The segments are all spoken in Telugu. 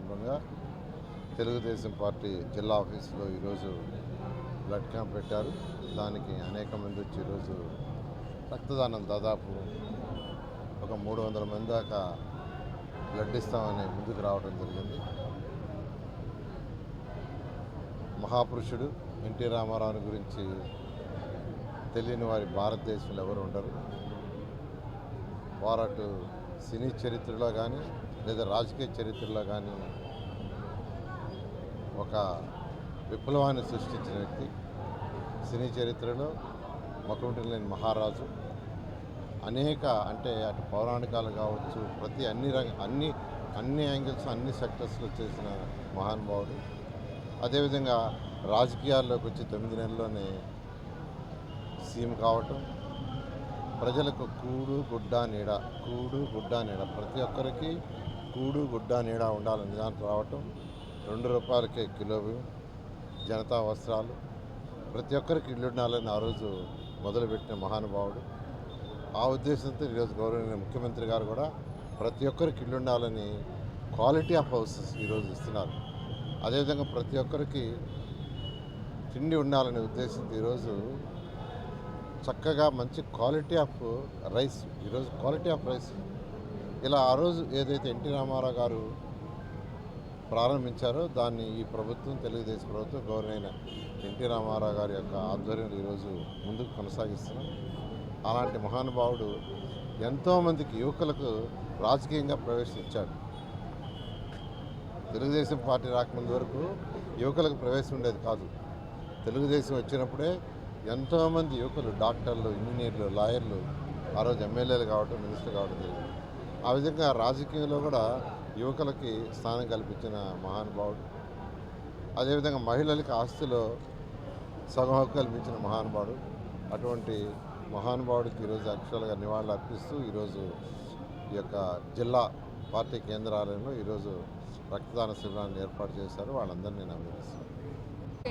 సందర్భంగా తెలుగుదేశం పార్టీ జిల్లా ఆఫీసులో ఈరోజు బ్లడ్ క్యాంప్ పెట్టారు. దానికి అనేక మంది వచ్చి ఈరోజు రక్తదానం దాదాపు ఒక 300 మంది దాకా బ్లడ్ ఇస్తామని ముందుకు రావడం జరిగింది. మహాపురుషుడు ఎన్టీ రామారావు గురించి తెలియని వారి భారతదేశంలో ఎవరు ఉండరు. వారు అటు సినీ చరిత్రలో కానీ లేదా రాజకీయ చరిత్రలో కానీ ఒక విప్లవాన్ని సృష్టించిన వ్యక్తి. సినీ చరిత్రలో మకుటం లేని మహారాజు. అనేక అంటే అటు పౌరాణికాలు కావచ్చు, ప్రతి అన్ని యాంగిల్స్ అన్ని సెక్టర్స్లో చేసిన మహానుభావుడు. అదేవిధంగా రాజకీయాల్లోకి వచ్చి 9 నెలల్లోనే సీఎం కావటం, ప్రజలకు కూడు గుడ్డ నీడ ప్రతి ఒక్కరికి కూడు గుడ్డ నీడ ఉండాలని దాంట్లో రావటం, ₹2 కిలో బియ్యం, జనతా వస్త్రాలు, ప్రతి ఒక్కరికి ఇల్లు ఉండాలని ఆ రోజు మొదలుపెట్టిన మహానుభావుడు. ఆ ఉద్దేశంతో ఈరోజు గౌరవనీయ ముఖ్యమంత్రి గారు కూడా ప్రతి ఒక్కరికి ఇల్లు ఉండాలని క్వాలిటీ ఆఫ్ హౌసెస్ ఈరోజు ఇస్తున్నారు. అదేవిధంగా ప్రతి ఒక్కరికి తిండి ఉండాలనే ఉద్దేశంతో ఈరోజు చక్కగా మంచి క్వాలిటీ ఆఫ్ రైస్, ఈరోజు క్వాలిటీ ఆఫ్ రైస్ ఇలా ఆ రోజు ఏదైతే ఎన్టీ రామారావు గారు ప్రారంభించారో దాన్ని ఈ ప్రభుత్వం, తెలుగుదేశం ప్రభుత్వం గౌరవైన ఎన్టీ రామారావు గారి యొక్క ఆధ్వర్యంలో ఈరోజు ముందుకు కొనసాగిస్తున్నాం. అలాంటి మహానుభావుడు ఎంతోమందికి యువకులకు రాజకీయంగా ప్రవేశించాడు. తెలుగుదేశం పార్టీ రాకముందు వరకు యువకులకు ప్రవేశం ఉండేది కాదు. తెలుగుదేశం వచ్చినప్పుడే ఎంతోమంది యువకులు డాక్టర్లు, ఇంజనీర్లు, లాయర్లు ఆ రోజు ఎమ్మెల్యేలు కావటం, మినిస్టర్ కావడం జరిగింది. ఆ విధంగా రాజకీయంలో కూడా యువకులకి స్థానం కల్పించిన మహానుభావుడు. అదేవిధంగా మహిళలకి ఆస్తిలో సగం హక్కు కల్పించిన మహానుభావుడు. అటువంటి మహానుభావుడికి ఈరోజు అక్షరాలుగా నివాళులు అర్పిస్తూ ఈరోజు ఈ యొక్క జిల్లా పార్టీ కేంద్రాలయంలో ఈరోజు రక్తదాన శిబిరాన్ని ఏర్పాటు చేశారు. వాళ్ళందరినీ నేను అభినందిస్తున్నాను.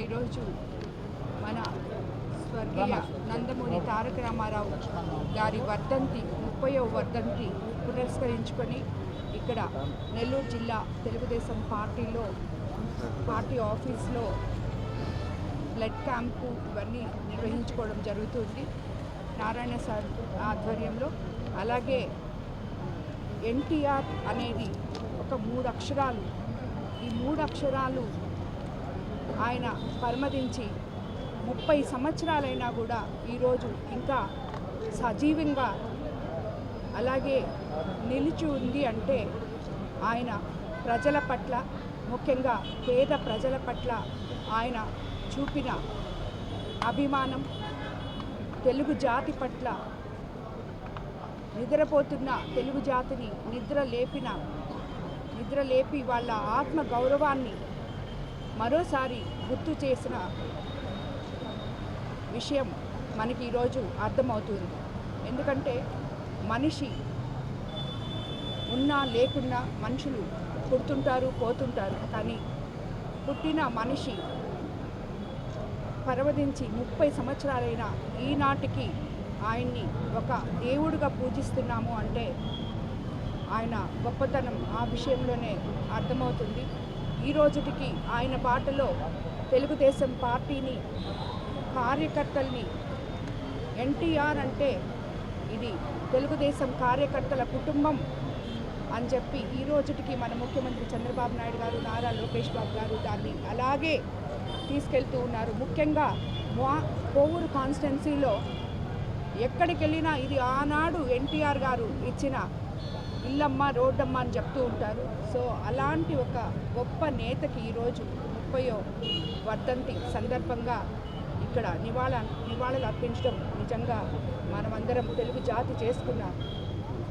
ఈరోజు మన స్వర్గీయ నందమూరి తారక రామారావు గారి వర్ధంతి 30వ వర్ధంతి పురస్కరించుకొని ఇక్కడ నెల్లూరు జిల్లా తెలుగుదేశం పార్టీ ఆఫీస్లో బ్లడ్ క్యాంపు ఇవన్నీ నిర్వహించుకోవడం జరుగుతుంది నారాయణ సార్ ఆధ్వర్యంలో. అలాగే ఎన్టీఆర్ అనేది ఒక 3 అక్షరాలు. ఈ 3 అక్షరాలు ఆయన పరమదించి 30 సంవత్సరాలైనా కూడా ఈరోజు ఇంకా సజీవంగా అలాగే నిలిచి ఉంది అంటే ఆయన ప్రజల పట్ల, ముఖ్యంగా పేద ప్రజల పట్ల ఆయన చూపిన అభిమానం, తెలుగు జాతి పట్ల, నిద్రపోతున్న తెలుగు జాతిని నిద్ర లేపి వాళ్ళ ఆత్మ గౌరవాన్ని మరోసారి గుర్తు చేసిన విషయం మనకి ఈరోజు అర్థమవుతుంది. ఎందుకంటే మనిషి ఉన్నా లేకున్నా మనుషులు పుడుతుంటారు, పోతుంటారు. కానీ పుట్టిన మనిషి పరవదించి 30 సంవత్సరాలైన ఈనాటికి ఆయన్ని ఒక దేవుడిగా పూజిస్తున్నాము అంటే ఆయన గొప్పతనం ఆ విషయంలోనే అర్థమవుతుంది. ఈ రోజుటికి ఆయన బాటలో తెలుగుదేశం పార్టీని, కార్యకర్తల్ని, ఎన్టీఆర్ అంటే ఇది తెలుగుదేశం కార్యకర్తల కుటుంబం అని చెప్పి ఈ రోజుటికి మన ముఖ్యమంత్రి చంద్రబాబు నాయుడు గారు, నారా లోకేష్ బాబు గారు దాన్ని అలాగే తీసుకెళ్తూ ఉన్నారు. ముఖ్యంగా కోవూరు కాన్స్టిట్యున్సీలో ఎక్కడికి వెళ్ళినా ఇది ఆనాడు ఎన్టీఆర్ గారు ఇచ్చిన ఇల్లమ్మ, రోడ్డమ్మ అని చెప్తూ ఉంటారు. సో అలాంటి ఒక గొప్ప నేతకి ఈరోజు 30వ వర్ధంతి సందర్భంగా ఇక్కడ నివాళులు అర్పించడం నిజంగా మనమందరం తెలుగు జాతి చేసుకున్న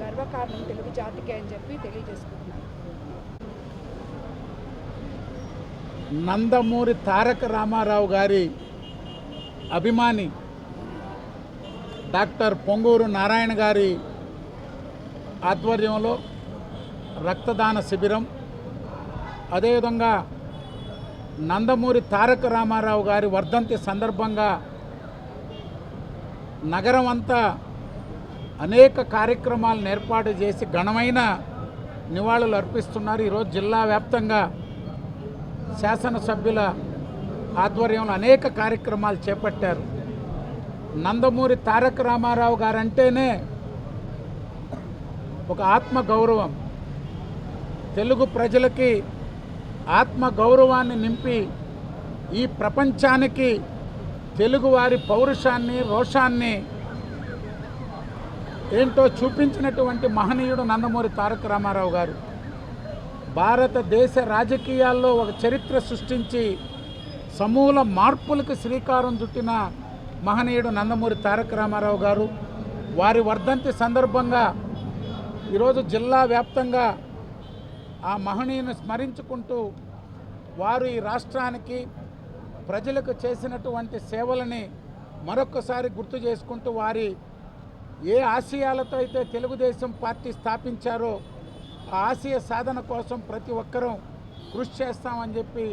గర్వకారణం తెలుగు జాతికే అని చెప్పి తెలియజేసుకుంటున్నాను. నందమూరి తారక రామారావు గారి అభిమాని డాక్టర్ పొంగూరు నారాయణ గారి ఆధ్వర్యంలో రక్తదాన శిబిరం, అదేవిధంగా నందమూరి తారక రామారావు గారి వర్ధంతి సందర్భంగా నగరం అంతా అనేక కార్యక్రమాలను ఏర్పాటు చేసి ఘనమైన నివాళులు అర్పిస్తున్నారు. ఈరోజు జిల్లా వ్యాప్తంగా శాసనసభ్యుల ఆధ్వర్యంలో అనేక కార్యక్రమాలు చేపట్టారు. నందమూరి తారక రామారావు గారంటేనే ఒక ఆత్మగౌరవం, తెలుగు ప్రజలకి ఆత్మగౌరవాన్ని నింపి ఈ ప్రపంచానికి తెలుగువారి పౌరుషాన్ని, రోషాన్ని ఏంటో చూపించినటువంటి మహనీయుడు నందమూరి తారక రామారావు గారు. భారతదేశ రాజకీయాల్లో ఒక చరిత్ర సృష్టించి సమూల మార్పులకు శ్రీకారం చుట్టిన మహనీయుడు నందమూరి తారక రామారావు గారు. వారి వర్ధంతి సందర్భంగా ఈరోజు జిల్లా వ్యాప్తంగా ఆ మహనీయుని స్మరించుకుంటూ వారు ఈ రాష్ట్రానికి, ప్రజలకు చేసినటువంటి సేవలని మరొకసారి గుర్తు చేసుకుంటూ వారి ఏ ఆశయాలతో అయితే తెలుగుదేశం పార్టీ స్థాపించారో ఆ ఆశయ సాధన కోసం ప్రతి ఒక్కరూ కృషి చేస్తామని చెప్పి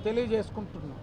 తెలియజేసుకుంటున్నాం.